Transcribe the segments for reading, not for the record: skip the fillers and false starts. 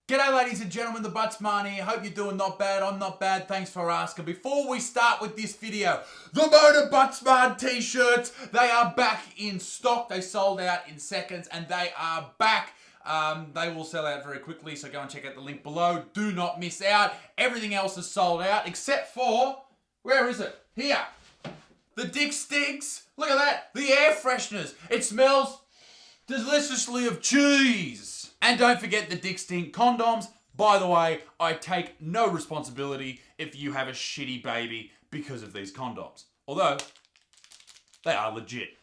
G'day ladies and gentlemen, the Buttsman here. Hope you're doing not bad. I'm not bad, thanks for asking. Before we start with this video, the Motor Buttsman t-shirts, they are back in stock. They sold out in seconds and they are back. They will sell out very quickly, so go and check out the link below. Do not miss out. Everything else is sold out except for, where is it? Here. The Dick Stinks. Look at that. The air fresheners. It smells deliciously of cheese. And don't forget the Dick Stink condoms. By the way, I take no responsibility if you have a shitty baby because of these condoms. Although, they are legit.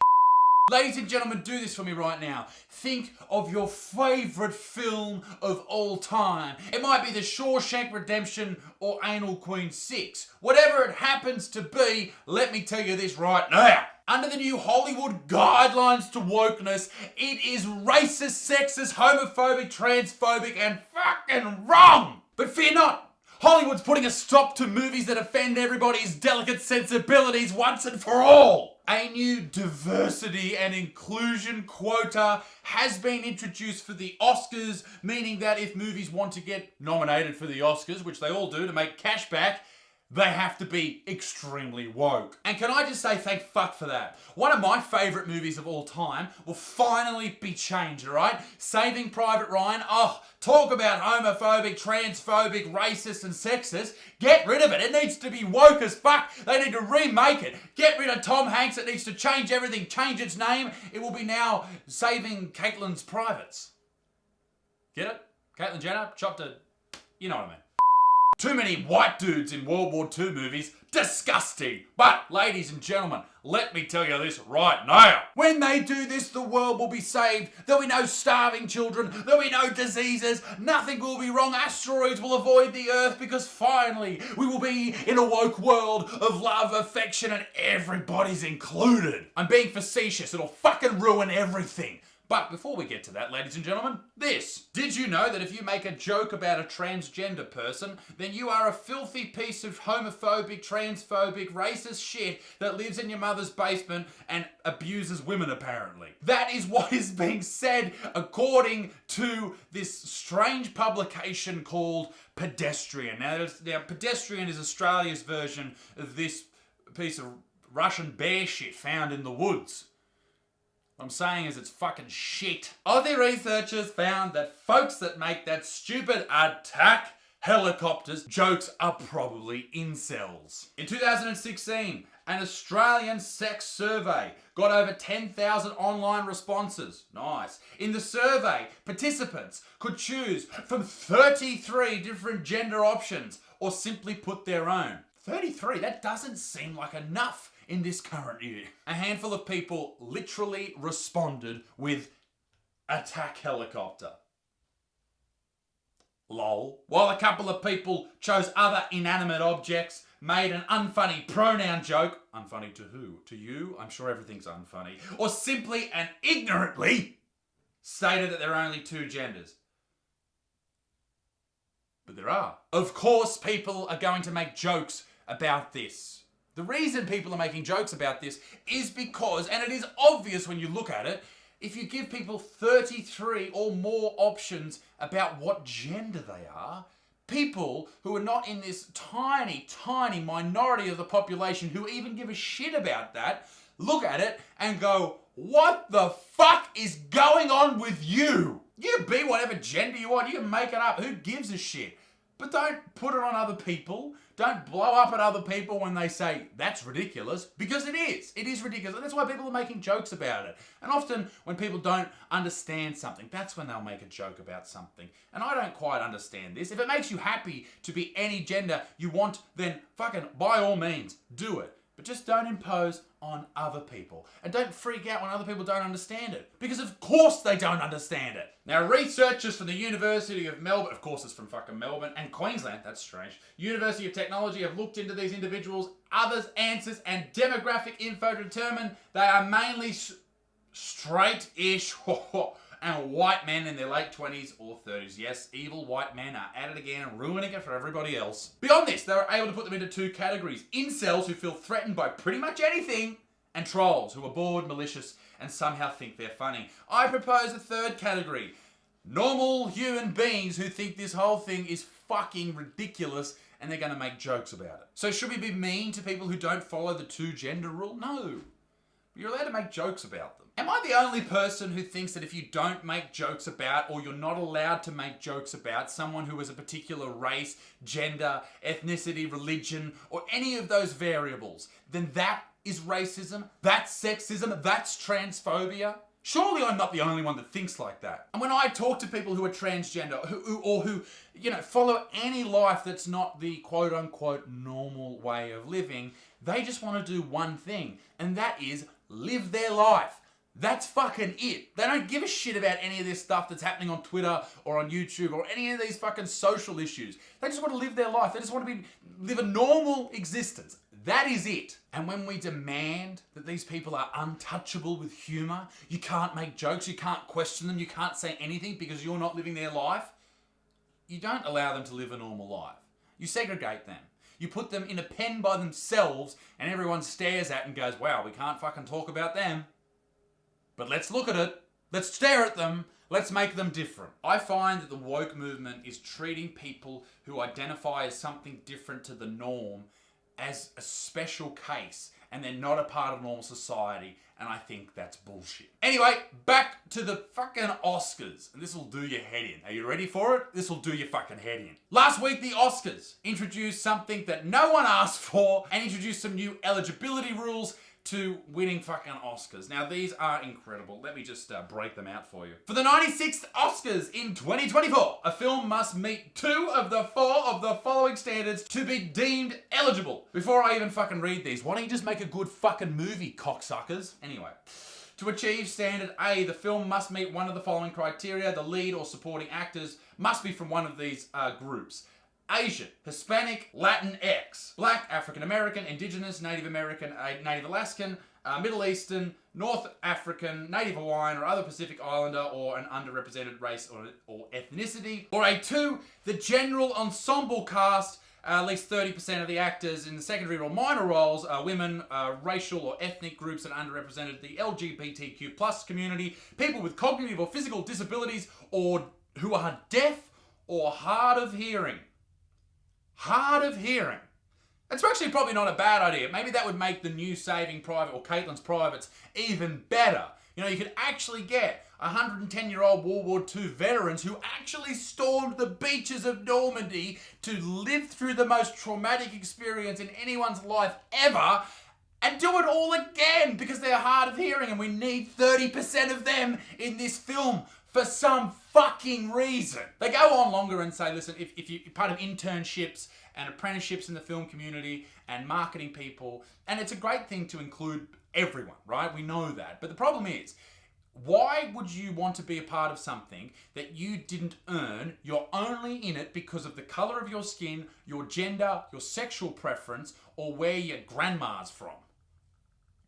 Ladies and gentlemen, do this for me right now. Think of your favourite film of all time. It might be The Shawshank Redemption or Anal Queen 6. Whatever it happens to be, let me tell you this right now. Under the new Hollywood guidelines to wokeness, it is racist, sexist, homophobic, transphobic, and fucking wrong. But fear not. Hollywood's putting a stop to movies that offend everybody's delicate sensibilities once and for all. A new diversity and inclusion quota has been introduced for the Oscars, meaning that if movies want to get nominated for the Oscars, which they all do to make cash back, they have to be extremely woke. And can I just say thank fuck for that? One of my favourite movies of all time will finally be changed, alright? Saving Private Ryan. Oh, talk about homophobic, transphobic, racist and sexist. Get rid of it. It needs to be woke as fuck. They need to remake it. Get rid of Tom Hanks. It needs to change everything. Change its name. It will be now Saving Caitlyn's Privates. Get it? Caitlyn Jenner chopped a... You know what I mean. Too many white dudes in World War II movies. Disgusting. But, ladies and gentlemen, let me tell you this right now. When they do this, the world will be saved. There'll be no starving children. There'll be no diseases. Nothing will be wrong. Asteroids will avoid the Earth because finally we will be in a woke world of love, affection, and everybody's included. I'm being facetious. It'll fucking ruin everything. But before we get to that, ladies and gentlemen, this. Did you know that if you make a joke about a transgender person, then you are a filthy piece of homophobic, transphobic, racist shit that lives in your mother's basement and abuses women, apparently? That is what is being said according to this strange publication called Pedestrian. Now, Pedestrian is Australia's version of this piece of Russian bear shit found in the woods. What I'm saying is it's fucking shit. Aussie researchers found that folks that make that stupid attack helicopters jokes are probably incels. In 2016, an Australian sex survey got over 10,000 online responses. Nice. In the survey, participants could choose from 33 different gender options or simply put their own. 33? That doesn't seem like enough in this current year. A handful of people literally responded with attack helicopter. Lol. While a couple of people chose other inanimate objects, made an unfunny pronoun joke. Unfunny to who? To you? I'm sure everything's unfunny. Or simply and ignorantly stated that there are only two genders. But there are. Of course, people are going to make jokes about this. The reason people are making jokes about this is because, and it is obvious when you look at it, if you give people 33 or more options about what gender they are, people who are not in this tiny, tiny minority of the population who even give a shit about that, look at it and go, what the fuck is going on with you? You be whatever gender you want, you can make it up, who gives a shit? But don't put it on other people. Don't blow up at other people when they say, that's ridiculous, because it is. It is ridiculous. And that's why people are making jokes about it. And often when people don't understand something, that's when they'll make a joke about something. And I don't quite understand this. If it makes you happy to be any gender you want, then fucking by all means, do it. But just don't impose on other people. And don't freak out when other people don't understand it. Because of course they don't understand it. Now, researchers from the University of Melbourne, of course it's from fucking Melbourne, and Queensland, that's strange, University of Technology have looked into these individuals' others' answers and demographic info to determine they are mainly straight-ish and white men in their late 20s or 30s. Yes, evil white men are at it again and ruining it for everybody else. Beyond this, they were able to put them into two categories. Incels who feel threatened by pretty much anything, and trolls who are bored, malicious, and somehow think they're funny. I propose a third category. normal human beings who think this whole thing is fucking ridiculous and they're going to make jokes about it. So should we be mean to people who don't follow the two gender rule? No. You're allowed to make jokes about them. Am I the only person who thinks that if you don't make jokes about, or you're not allowed to make jokes about someone who is a particular race, gender, ethnicity, religion, or any of those variables, then that is racism, that's sexism, that's transphobia? Surely I'm not the only one that thinks like that. And when I talk to people who are transgender who follow any life that's not the quote unquote normal way of living, they just want to do one thing, and that is live their life. That's fucking it. They don't give a shit about any of this stuff that's happening on Twitter or on YouTube or any of these fucking social issues. They just want to live their life. They just want to live a normal existence. That is it. And when we demand that these people are untouchable with humor, you can't make jokes, you can't question them, you can't say anything because you're not living their life, you don't allow them to live a normal life. You segregate them. You put them in a pen by themselves and everyone stares at and goes, wow, we can't fucking talk about them. But let's look at it. Let's stare at them. Let's make them different. I find that the woke movement is treating people who identify as something different to the norm as a special case, and they're not a part of normal society, and I think that's bullshit. Anyway, back to the fucking Oscars, and this will do your head in. Are you ready for it? This will do your fucking head in. Last week, the Oscars introduced something that no one asked for, and introduced some new eligibility rules to winning fucking Oscars. Now, these are incredible. Let me just break them out for you. For the 96th Oscars in 2024, a film must meet 2 of the 4 of the following standards to be deemed eligible. Before I even fucking read these, why don't you just make a good fucking movie, cocksuckers? Anyway. To achieve standard A, the film must meet one of the following criteria. The lead or supporting actors must be from one of these groups: Asian, Hispanic, Latinx, Black, African American, Indigenous, Native American, Native Alaskan, Middle Eastern, North African, Native Hawaiian, or other Pacific Islander, or an underrepresented race or ethnicity. Or A2, the general ensemble cast, at least 30% of the actors in the secondary or minor roles are women, racial or ethnic groups that are underrepresented, the LGBTQ plus community, people with cognitive or physical disabilities, or who are deaf or hard of hearing. Hard of hearing. That's actually probably not a bad idea. Maybe that would make the new Saving Private or Caitlin's Privates even better. You know, you could actually get 110-year-old World War II veterans who actually stormed the beaches of Normandy to live through the most traumatic experience in anyone's life ever and do it all again because they're hard of hearing, and we need 30% of them in this film for some fucking reason. They go on longer and say, listen, if you're part of internships and apprenticeships in the film community and marketing people, and it's a great thing to include everyone, right? We know that. But the problem is, why would you want to be a part of something that you didn't earn? You're only in it because of the color of your skin, your gender, your sexual preference, or where your grandma's from.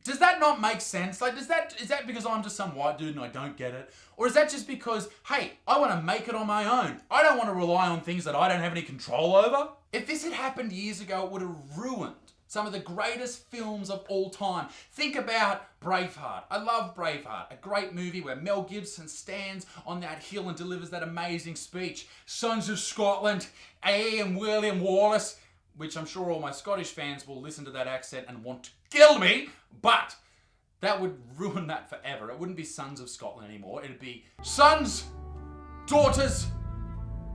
Does that not make sense? Like, is that because I'm just some white dude and I don't get it? Or is that just because, hey, I want to make it on my own? I don't want to rely on things that I don't have any control over? If this had happened years ago, it would have ruined some of the greatest films of all time. Think about Braveheart. I love Braveheart. A great movie where Mel Gibson stands on that hill and delivers that amazing speech. Sons of Scotland, A. and William Wallace, which I'm sure all my Scottish fans will listen to that accent and want to kill me, but that would ruin that forever. It wouldn't be Sons of Scotland anymore. It'd be sons, daughters,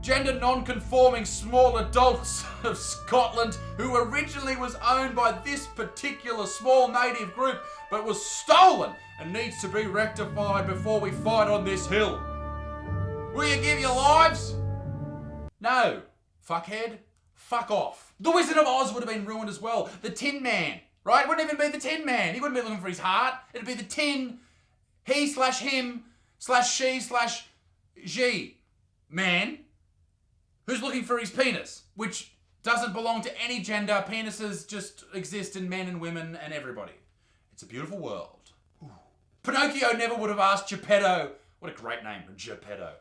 gender non-conforming small adults of Scotland, who originally was owned by this particular small native group, but was stolen and needs to be rectified before we fight on this hill. Will you give your lives? No, fuckhead. Fuck off. The Wizard of Oz would have been ruined as well. The Tin Man, right? It wouldn't even be the Tin Man. He wouldn't be looking for his heart. It'd be the tin, he/him/she/she man who's looking for his penis, which doesn't belong to any gender. Penises just exist in men and women and everybody. It's a beautiful world. Ooh. Pinocchio never would have asked Geppetto. What a great name, Geppetto.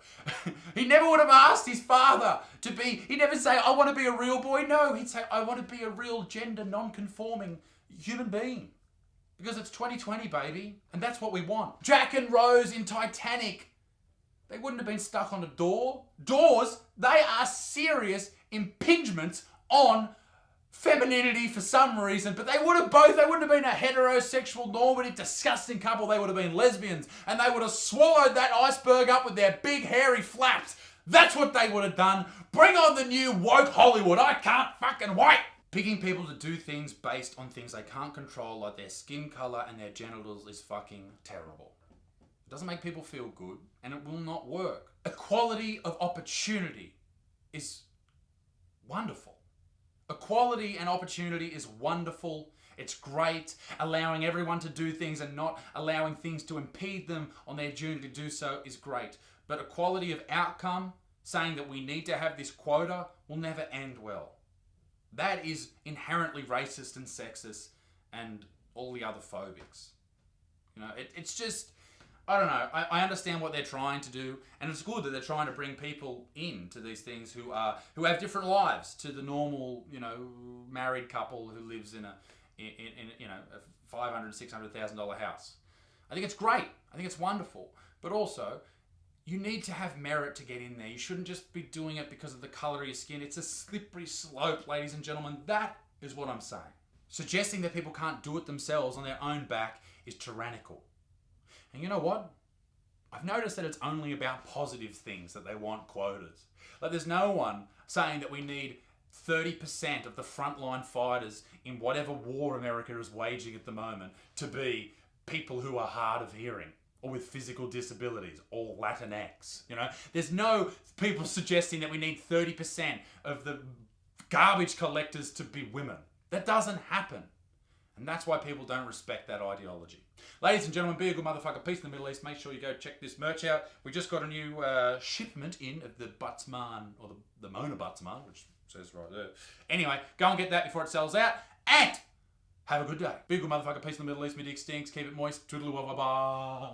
He never would have asked his father to be, he'd never say, I want to be a real boy. No, he'd say, I want to be a real gender non-conforming human being. Because it's 2020, baby. And that's what we want. Jack and Rose in Titanic. they wouldn't have been stuck on a door. Doors, they are serious impingements on femininity for some reason, but they wouldn't have been a heterosexual, normative, disgusting couple. They would have been lesbians, and they would have swallowed that iceberg up with their big hairy flaps. That's what they would have done. Bring on the new woke Hollywood. I can't fucking wait. Picking people to do things based on things they can't control, like their skin color and their genitals, is fucking terrible. It doesn't make people feel good, and it will not work. Equality of opportunity is wonderful. Equality and opportunity is wonderful. It's great. Allowing everyone to do things and not allowing things to impede them on their journey to do so is great. But equality of outcome, saying that we need to have this quota, will never end well. That is inherently racist and sexist and all the other phobics. You know, it's just, I don't know. I understand what they're trying to do, and it's good that they're trying to bring people into these things who have different lives to the normal, you know, married couple who lives in a $500,000-$600,000 house. I think it's great. I think it's wonderful. But also, you need to have merit to get in there. You shouldn't just be doing it because of the colour of your skin. It's a slippery slope, ladies and gentlemen. That is what I'm saying. Suggesting that people can't do it themselves on their own back is tyrannical. And you know what? I've noticed that it's only about positive things that they want quotas. Like, there's no one saying that we need 30% of the frontline fighters in whatever war America is waging at the moment to be people who are hard of hearing, or with physical disabilities, or Latinx, you know? There's no people suggesting that we need 30% of the garbage collectors to be women. That doesn't happen. And that's why people don't respect that ideology. Ladies and gentlemen, be a good motherfucker. Peace in the Middle East. Make sure you go check this merch out. We just got a new shipment in of the Buttsman, or the Mona Buttsman, which says right there. Anyway, go and get that before it sells out. And have a good day. Be a good motherfucker. Peace in the Middle East. My dick stinks. Keep it moist. Toodaloo. Bye bye.